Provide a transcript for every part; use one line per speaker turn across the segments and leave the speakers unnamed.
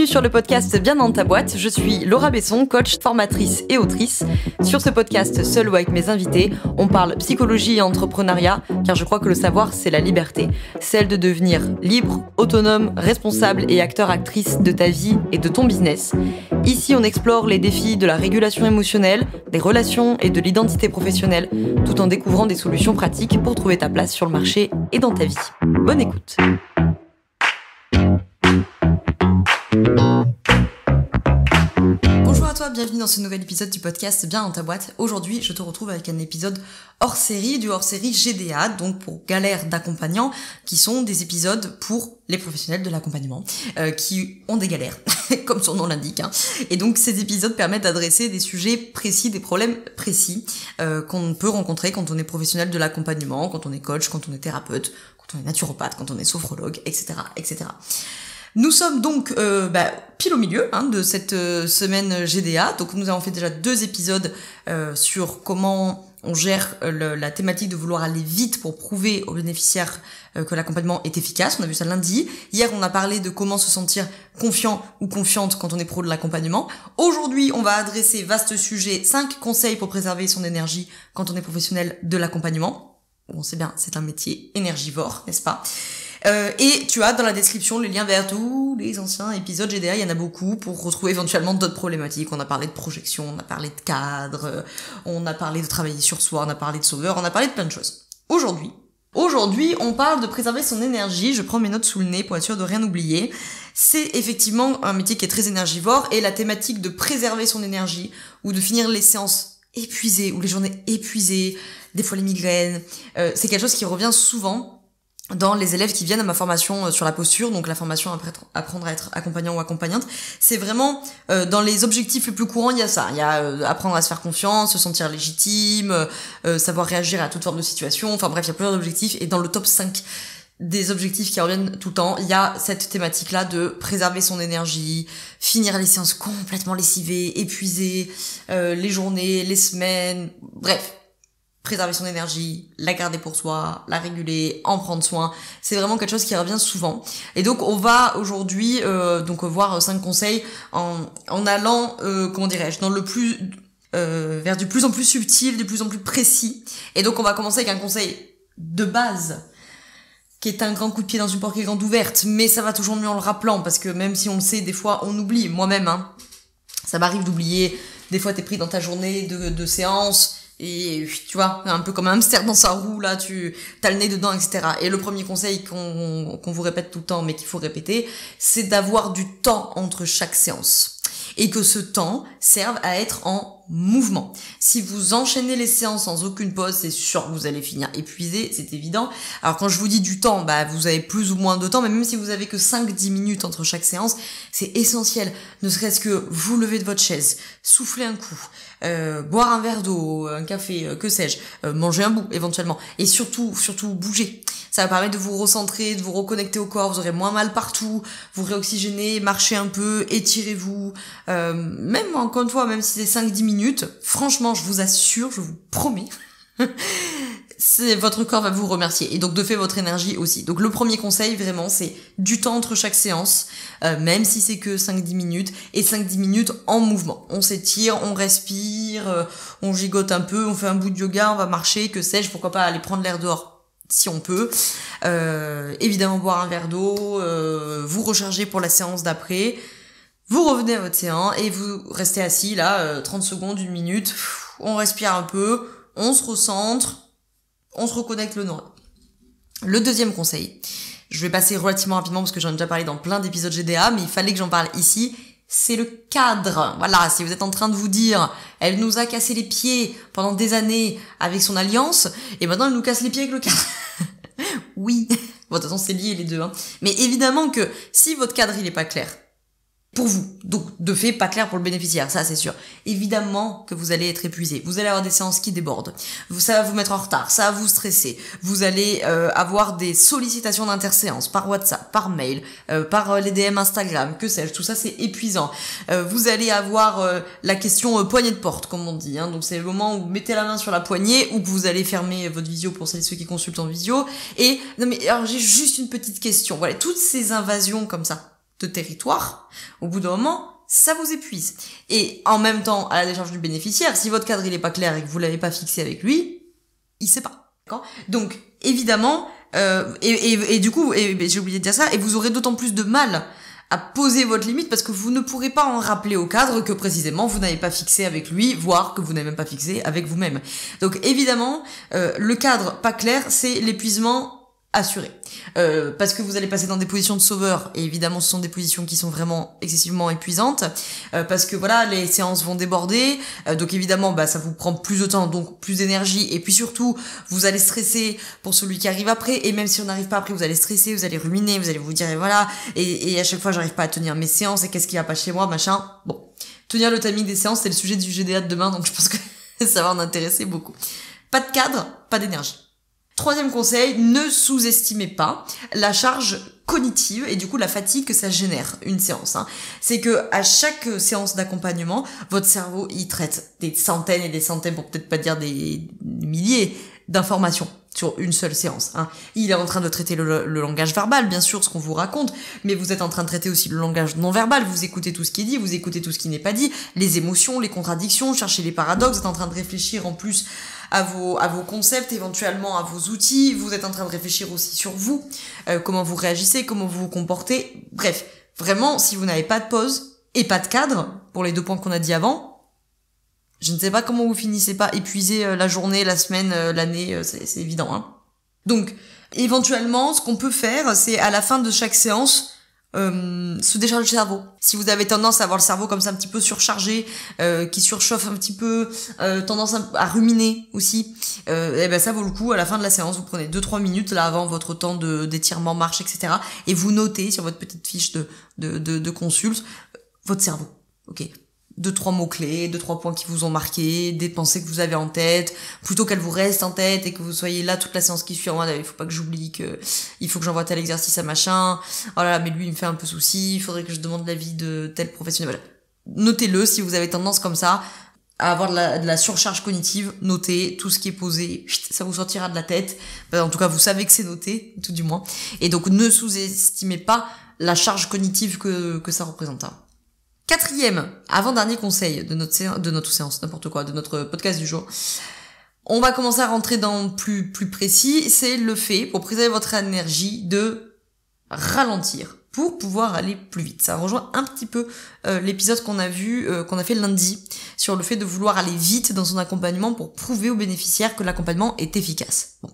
sur le podcast Bien dans ta boîte, je suis Laura Besson, coach, formatrice et autrice. Sur ce podcast, seul ou avec mes invités, on parle psychologie et entrepreneuriat, car je crois que le savoir, c'est la liberté. Celle de devenir libre, autonome, responsable et acteur-actrice de ta vie et de ton business. Ici, on explore les défis de la régulation émotionnelle, des relations et de l'identité professionnelle, tout en découvrant des solutions pratiques pour trouver ta place sur le marché et dans ta vie. Bonne écoute. Bonjour à toi, bienvenue dans ce nouvel épisode du podcast Bien dans ta boîte. Aujourd'hui, je te retrouve avec un épisode hors série, du hors série GDA, donc pour galères d'accompagnants, qui sont des épisodes pour les professionnels de l'accompagnement, qui ont des galères, comme son nom l'indique. Et donc ces épisodes permettent d'adresser des sujets précis, des problèmes précis qu'on peut rencontrer quand on est professionnel de l'accompagnement, quand on est coach, quand on est thérapeute, quand on est naturopathe, quand on est sophrologue, etc., etc. Nous sommes donc pile au milieu de cette semaine GDA. Donc nous avons fait déjà 2 épisodes sur comment on gère la thématique de vouloir aller vite pour prouver aux bénéficiaires que l'accompagnement est efficace. On a vu ça lundi. Hier, on a parlé de comment se sentir confiant ou confiante quand on est pro de l'accompagnement. Aujourd'hui, on va adresser, vaste sujet, 5 conseils pour préserver son énergie quand on est professionnel de l'accompagnement. On sait bien, c'est un métier énergivore, n'est-ce pas ? Et tu as dans la description les liens vers tous les anciens épisodes GDA, il y en a beaucoup, pour retrouver éventuellement d'autres problématiques. On a parlé de projection, on a parlé de cadre, on a parlé de travailler sur soi, on a parlé de sauveur, on a parlé de plein de choses. Aujourd'hui, on parle de préserver son énergie. Je prends mes notes sous le nez pour être sûr de rien oublier. C'est effectivement un métier qui est très énergivore, et la thématique de préserver son énergie, ou de finir les séances épuisées, ou les journées épuisées, des fois les migraines, c'est quelque chose qui revient souvent dans les élèves qui viennent à ma formation sur la posture, donc la formation apprendre à être accompagnant ou accompagnante. C'est vraiment dans les objectifs les plus courants, il y a ça. Il y a apprendre à se faire confiance, se sentir légitime, savoir réagir à toute forme de situation. Enfin bref, il y a plusieurs objectifs, et dans le top 5 des objectifs qui reviennent tout le temps, il y a cette thématique-là de préserver son énergie, finir les séances complètement lessivées, épuisées, les journées, les semaines, bref. Préserver son énergie, la garder pour soi, la réguler, en prendre soin. C'est vraiment quelque chose qui revient souvent. Et donc on va aujourd'hui voir 5 conseils en allant dans le plus vers du plus en plus subtil, du plus en plus précis. Et donc on va commencer avec un conseil de base qui est un grand coup de pied dans une porte qui est grande ouverte, mais ça va toujours mieux en le rappelant, parce que même si on le sait, des fois on oublie. Moi-même, ça m'arrive d'oublier. Des fois t'es pris dans ta journée de séance, et tu vois, un peu comme un hamster dans sa roue, là, t'as le nez dedans, etc. Et le premier conseil qu'on vous répète tout le temps, mais qu'il faut répéter, c'est d'avoir du temps entre chaque séance. Et que ce temps serve à être en mouvement. Si vous enchaînez les séances sans aucune pause, c'est sûr que vous allez finir épuisé, c'est évident. Alors quand je vous dis du temps, vous avez plus ou moins de temps, mais même si vous avez que 5-10 minutes entre chaque séance, c'est essentiel. Ne serait-ce que vous lever de votre chaise, souffler un coup, boire un verre d'eau, un café, que sais-je, manger un bout éventuellement, et surtout bouger. Ça va permettre de vous recentrer, de vous reconnecter au corps, vous aurez moins mal partout, vous réoxygénez, marchez un peu, étirez-vous, même encore une fois, même si c'est 5-10 minutes, franchement, je vous assure, je vous promets, votre corps va vous remercier, et donc de fait votre énergie aussi. Donc le premier conseil vraiment, c'est du temps entre chaque séance, même si c'est que 5-10 minutes, et 5-10 minutes en mouvement. On s'étire, on respire, on gigote un peu, on fait un bout de yoga, on va marcher, que sais-je, pourquoi pas aller prendre l'air dehors si on peut, évidemment boire un verre d'eau, vous recharger pour la séance d'après, vous revenez à votre séance et vous restez assis là 30 secondes, 1 minute, on respire un peu, on se recentre, on se reconnecte le noyau. Le deuxième conseil, je vais passer relativement rapidement parce que j'en ai déjà parlé dans plein d'épisodes GDA, mais il fallait que j'en parle ici, c'est le cadre. Voilà, si vous êtes en train de vous dire, elle nous a cassé les pieds pendant des années avec son alliance, et maintenant elle nous casse les pieds avec le cadre. Oui. Bon, de toute façon, c'est lié les deux, Mais évidemment que si votre cadre, il est pas clair, pour vous, donc de fait pas clair pour le bénéficiaire, ça c'est sûr. Évidemment que vous allez être épuisé, vous allez avoir des séances qui débordent, ça va vous mettre en retard, ça va vous stresser, vous allez avoir des sollicitations d'interséance par WhatsApp, par mail, par les DM Instagram, que sais-je, tout ça c'est épuisant. Vous allez avoir la question poignée de porte comme on dit, donc c'est le moment où vous mettez la main sur la poignée ou que vous allez fermer votre visio pour celles et ceux qui consultent en visio. Et non mais alors j'ai juste une petite question, voilà, toutes ces invasions comme ça de territoire, au bout d'un moment, ça vous épuise. Et en même temps, à la décharge du bénéficiaire, si votre cadre il est pas clair et que vous l'avez pas fixé avec lui, il sait pas. D'accord ? Donc, évidemment, du coup, j'ai oublié de dire ça, et vous aurez d'autant plus de mal à poser votre limite parce que vous ne pourrez pas en rappeler au cadre que précisément vous n'avez pas fixé avec lui, voire que vous n'avez même pas fixé avec vous-même. Donc évidemment, le cadre pas clair, c'est l'épuisement assuré. Parce que vous allez passer dans des positions de sauveur, et évidemment ce sont des positions qui sont vraiment excessivement épuisantes, parce que voilà, les séances vont déborder, donc évidemment ça vous prend plus de temps, donc plus d'énergie, et puis surtout vous allez stresser pour celui qui arrive après, et même si on n'arrive pas après, vous allez stresser, vous allez ruminer, vous allez vous dire et voilà, et à chaque fois j'arrive pas à tenir mes séances, et qu'est-ce qui va pas chez moi, machin. Bon, tenir le timing des séances, c'est le sujet du GDA de demain, donc je pense que ça va en intéresser beaucoup. Pas de cadre, pas d'énergie. Troisième conseil, ne sous-estimez pas la charge cognitive et du coup la fatigue que ça génère une séance. C'est que à chaque séance d'accompagnement, votre cerveau il traite des centaines et des centaines, pour peut-être pas dire des milliers d'informations sur une seule séance. Il est en train de traiter le langage verbal, bien sûr, ce qu'on vous raconte, mais vous êtes en train de traiter aussi le langage non verbal. Vous écoutez tout ce qui est dit, vous écoutez tout ce qui n'est pas dit, les émotions, les contradictions, cherchez les paradoxes. Vous êtes en train de réfléchir en plus à vos concepts, éventuellement à vos outils. Vous êtes en train de réfléchir aussi sur vous, comment vous réagissez, comment vous vous comportez. Bref, vraiment, si vous n'avez pas de pause et pas de cadre, pour les 2 points qu'on a dit avant, je ne sais pas comment vous finissez pas épuisé la journée, la semaine, l'année, c'est évident. Donc, éventuellement, ce qu'on peut faire, c'est à la fin de chaque séance, se décharger le cerveau. Si vous avez tendance à avoir le cerveau comme ça un petit peu surchargé, qui surchauffe un petit peu, tendance à ruminer aussi, ça vaut le coup. À la fin de la séance, vous prenez 2-3 minutes là avant votre temps d'étirement, marche, etc. et vous notez sur votre petite fiche de consulte votre cerveau. Ok. 2-3 mots-clés, 2-3 points qui vous ont marqué, des pensées que vous avez en tête, plutôt qu'elles vous restent en tête et que vous soyez là toute la séance qui suit en mode, il faut pas que j'oublie que il faut que j'envoie tel exercice à machin, oh là là, mais lui il me fait un peu souci, il faudrait que je demande l'avis de tel professionnel. Voilà. Notez-le si vous avez tendance comme ça à avoir de la surcharge cognitive, notez tout ce qui est posé, ça vous sortira de la tête. En tout cas, vous savez que c'est noté, tout du moins. Et donc, ne sous-estimez pas la charge cognitive que ça représente. 4e, avant-dernier conseil de notre séance, n'importe quoi, de notre podcast du jour. On va commencer à rentrer dans plus précis, c'est le fait, pour préserver votre énergie, de ralentir pour pouvoir aller plus vite. Ça rejoint un petit peu l'épisode qu'on a fait lundi, sur le fait de vouloir aller vite dans son accompagnement pour prouver aux bénéficiaires que l'accompagnement est efficace. Bon.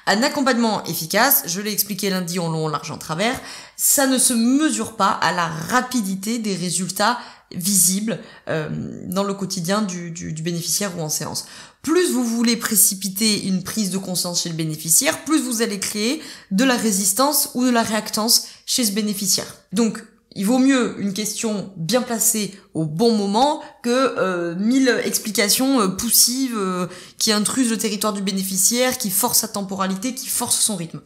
Un accompagnement efficace, je l'ai expliqué lundi en long, en large, en travers, ça ne se mesure pas à la rapidité des résultats visibles dans le quotidien du bénéficiaire ou en séance. Plus vous voulez précipiter une prise de conscience chez le bénéficiaire, plus vous allez créer de la résistance ou de la réactance chez ce bénéficiaire. Donc, il vaut mieux une question bien placée au bon moment que 1000 explications poussives qui intrusent le territoire du bénéficiaire, qui forcent sa temporalité, qui forcent son rythme.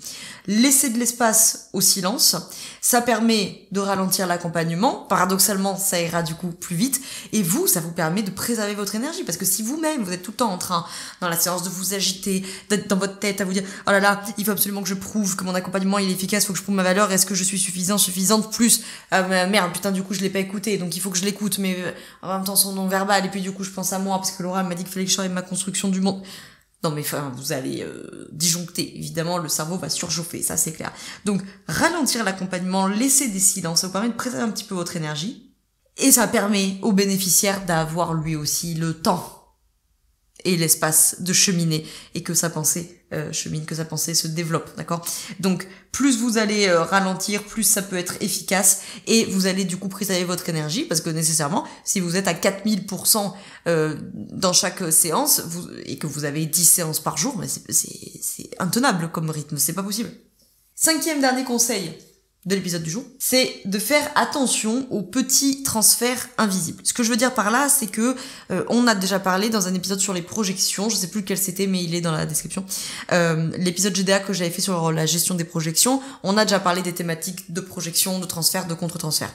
Laisser de l'espace au silence, ça permet de ralentir l'accompagnement. Paradoxalement, ça ira du coup plus vite. Et vous, ça vous permet de préserver votre énergie. Parce que si vous-même, vous êtes tout le temps en train, dans la séance, de vous agiter, d'être dans votre tête, à vous dire « Oh là là, il faut absolument que je prouve que mon accompagnement il est efficace, il faut que je prouve ma valeur, est-ce que je suis suffisante, plus merde, putain, du coup, je l'ai pas écouté, donc il faut que je l'écoute, mais en même temps, son non-verbal, et puis du coup, je pense à moi, parce que Laura m'a dit qu'il fallait que je fasse ma construction du monde. » Non mais enfin, vous allez disjoncter, évidemment, le cerveau va surchauffer, ça c'est clair. Donc, ralentir l'accompagnement, laisser des silences, ça vous permet de préserver un petit peu votre énergie, et ça permet au bénéficiaire d'avoir lui aussi le temps et l'espace de cheminer, et que sa pensée chemine, que sa pensée se développe, d'accord ? Donc, plus vous allez ralentir, plus ça peut être efficace, et vous allez du coup préserver votre énergie, parce que nécessairement, si vous êtes à 4000% dans chaque séance, et que vous avez 10 séances par jour, mais c'est intenable comme rythme, c'est pas possible. 5e dernier conseil de l'épisode du jour, c'est de faire attention aux petits transferts invisibles. Ce que je veux dire par là, c'est que on a déjà parlé dans un épisode sur les projections, je sais plus lequel c'était, mais il est dans la description, l'épisode GDA que j'avais fait sur la gestion des projections, on a déjà parlé des thématiques de projection, de transfert, de contre-transfert.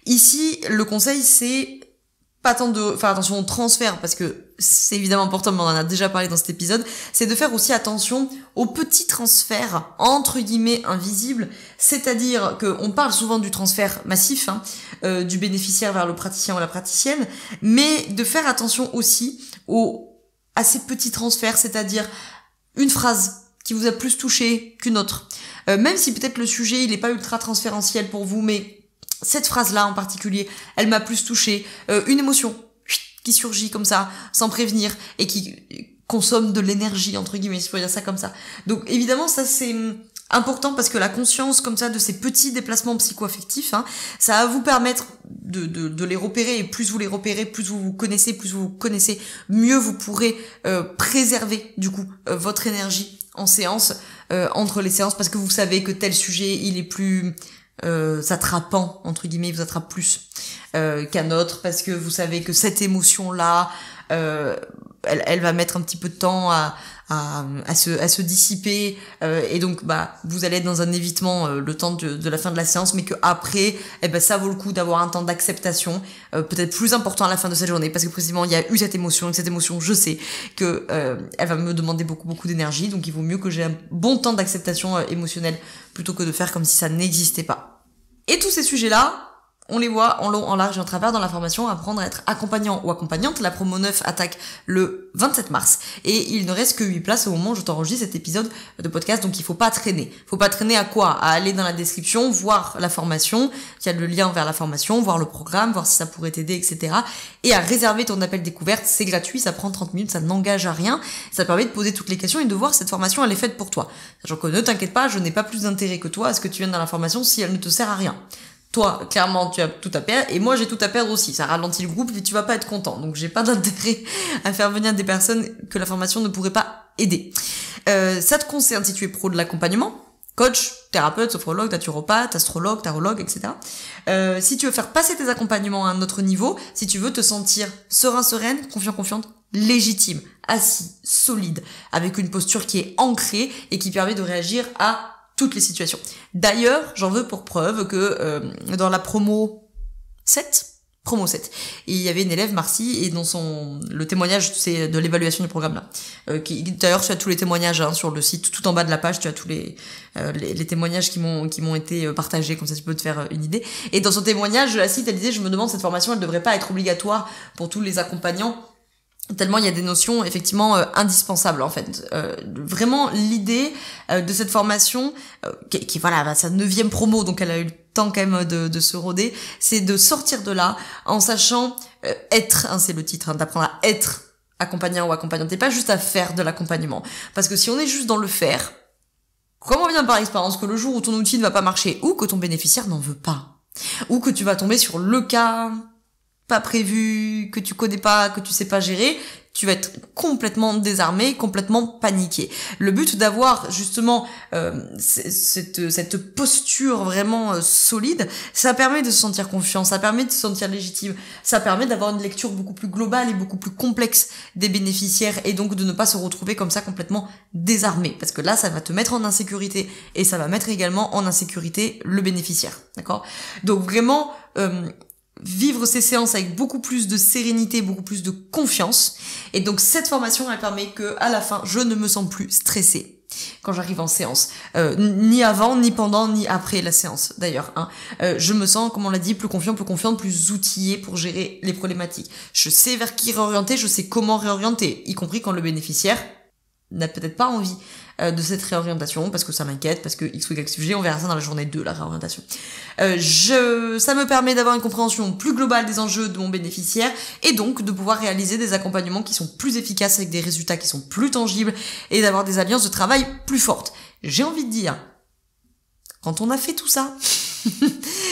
Ici, le conseil, c'est pas tant de faire attention au transfert, parce que c'est évidemment important, mais on en a déjà parlé dans cet épisode, c'est de faire aussi attention aux petits transferts, entre guillemets, invisibles, c'est-à-dire qu'on parle souvent du transfert massif, du bénéficiaire vers le praticien ou la praticienne, mais de faire attention aussi à ces petits transferts, c'est-à-dire une phrase qui vous a plus touché qu'une autre. Même si peut-être le sujet, il n'est pas ultra transférentiel pour vous, mais cette phrase-là en particulier, elle m'a plus touché. Une émotion qui surgit comme ça, sans prévenir, et qui consomme de l'énergie, entre guillemets, si je peux dire ça comme ça. Donc évidemment, ça c'est important parce que la conscience comme ça de ces petits déplacements psycho-affectifs, ça va vous permettre de les repérer, et plus vous les repérez, plus vous vous connaissez, mieux vous pourrez préserver du coup votre énergie en séance, entre les séances, parce que vous savez que tel sujet, il est plus attrapant, entre guillemets, il vous attrape plus qu'un autre, parce que vous savez que cette émotion-là, elle va mettre un petit peu de temps à se dissiper, et donc vous allez être dans un évitement le temps de la fin de la séance, mais que après ça vaut le coup d'avoir un temps d'acceptation peut-être plus important à la fin de cette journée, parce que précisément il y a eu cette émotion, et cette émotion je sais que elle va me demander beaucoup d'énergie, donc il vaut mieux que j'ai un bon temps d'acceptation émotionnelle plutôt que de faire comme si ça n'existait pas. Et tous ces sujets-là, on les voit en long, en large et en travers dans la formation Apprendre à être accompagnant ou accompagnante. La promo 9 attaque le 27 mars et il ne reste que 8 places au moment où je t'enregistre cet épisode de podcast, donc il faut pas traîner. Faut pas traîner à quoi? À aller dans la description, voir la formation, il y a le lien vers la formation, voir le programme, voir si ça pourrait t'aider, etc. Et à réserver ton appel découverte, c'est gratuit, ça prend 30 minutes, ça n'engage à rien, ça permet de poser toutes les questions et de voir si cette formation elle est faite pour toi. Sachant que ne t'inquiète pas, je n'ai pas plus d'intérêt que toi à ce que tu viennes dans la formation si elle ne te sert à rien. Toi, clairement, tu as tout à perdre, et moi, j'ai tout à perdre aussi. Ça ralentit le groupe, et tu vas pas être content. Donc, j'ai pas d'intérêt à faire venir des personnes que la formation ne pourrait pas aider. Ça te concerne si tu es pro de l'accompagnement, coach, thérapeute, sophrologue, naturopathe, astrologue, tarologue, etc. Si tu veux faire passer tes accompagnements à un autre niveau, si tu veux te sentir serein, sereine, confiant, confiante, légitime, assis, solide, avec une posture qui est ancrée et qui permet de réagir à toutes les situations. D'ailleurs, j'en veux pour preuve que dans la promo 7, il y avait une élève, Marcy, et dans le témoignage, c'est de l'évaluation du programme là. D'ailleurs, tu as tous les témoignages sur le site, tout en bas de la page, tu as tous les témoignages qui m'ont été partagés, comme ça tu peux te faire une idée. Et dans son témoignage, la cite, elle disait, je me demande, cette formation, elle devrait pas être obligatoire pour tous les accompagnants. Tellement il y a des notions effectivement indispensables en fait. Vraiment l'idée de cette formation qui voilà, sa 9e promo, donc elle a eu le temps quand même de se roder, c'est de sortir de là en sachant être, c'est le titre, d'apprendre à être accompagnant ou accompagnante, et pas juste à faire de l'accompagnement. Parce que si on est juste dans le faire, comme on vient par expérience que le jour où ton outil ne va pas marcher, ou que ton bénéficiaire n'en veut pas, ou que tu vas tomber sur le cas pas prévu, que tu connais pas, que tu sais pas gérer, tu vas être complètement désarmé, complètement paniqué. Le but d'avoir justement cette posture vraiment solide, ça permet de se sentir confiant, ça permet de se sentir légitime, ça permet d'avoir une lecture beaucoup plus globale et beaucoup plus complexe des bénéficiaires, et donc de ne pas se retrouver comme ça complètement désarmé, parce que là ça va te mettre en insécurité et ça va mettre également en insécurité le bénéficiaire, d'accord? Donc vraiment vivre ces séances avec beaucoup plus de sérénité, beaucoup plus de confiance. Et donc cette formation, elle permet que à la fin, je ne me sens plus stressée quand j'arrive en séance, ni avant, ni pendant, ni après la séance d'ailleurs. Je me sens, comme on l'a dit, plus confiante, plus outillée pour gérer les problématiques. Je sais vers qui réorienter, je sais comment réorienter, y compris quand le bénéficiaire n'a peut-être pas envie de cette réorientation, parce que ça m'inquiète, parce que X ou Y sujet, on verra ça dans la journée 2, la réorientation. Ça me permet d'avoir une compréhension plus globale des enjeux de mon bénéficiaire, et donc de pouvoir réaliser des accompagnements qui sont plus efficaces, avec des résultats qui sont plus tangibles, et d'avoir des alliances de travail plus fortes. J'ai envie de dire, quand on a fait tout ça,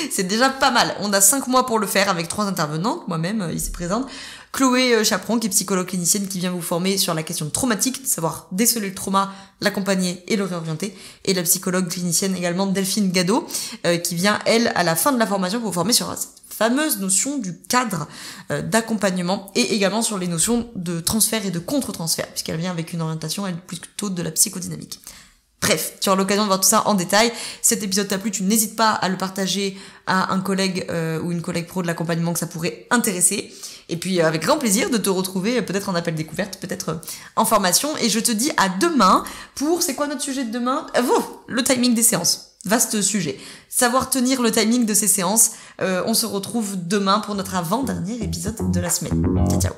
c'est déjà pas mal. On a 5 mois pour le faire avec 3 intervenantes, moi-même ici présente. Chloé Chaperon, qui est psychologue clinicienne, qui vient vous former sur la question traumatique, de savoir déceler le trauma, l'accompagner et le réorienter. Et la psychologue clinicienne également, Delphine Gado, qui vient, elle, à la fin de la formation, vous former sur cette fameuse notion du cadre d'accompagnement, et également sur les notions de transfert et de contre-transfert, puisqu'elle vient avec une orientation, elle, plutôt de la psychodynamique. Bref, tu auras l'occasion de voir tout ça en détail. Si cet épisode t'a plu, tu n'hésites pas à le partager à un collègue ou une collègue pro de l'accompagnement que ça pourrait intéresser. Et puis avec grand plaisir de te retrouver peut-être en appel découverte, peut-être en formation. Et je te dis à demain pour, c'est quoi notre sujet de demain ? Le timing des séances. Vaste sujet. Savoir tenir le timing de ces séances. On se retrouve demain pour notre avant-dernier épisode de la semaine. Ciao, ciao.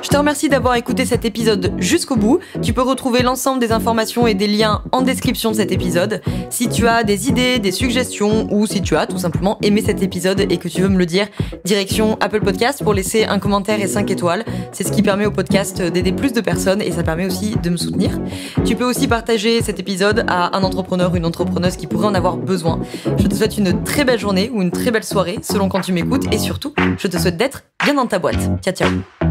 Je te remercie d'avoir écouté cet épisode jusqu'au bout. Tu peux retrouver l'ensemble des informations et des liens en description de cet épisode. Si tu as des idées, des suggestions ou si tu as tout simplement aimé cet épisode et que tu veux me le dire, direction Apple Podcast pour laisser un commentaire et 5 étoiles. C'est ce qui permet au podcast d'aider plus de personnes et ça permet aussi de me soutenir. Tu peux aussi partager cet épisode à un entrepreneur ou une entrepreneuse qui pourrait en avoir besoin. Je te souhaite une très belle journée ou une très belle soirée selon quand tu m'écoutes et surtout, je te souhaite d'être bien dans ta boîte. Ciao, ciao.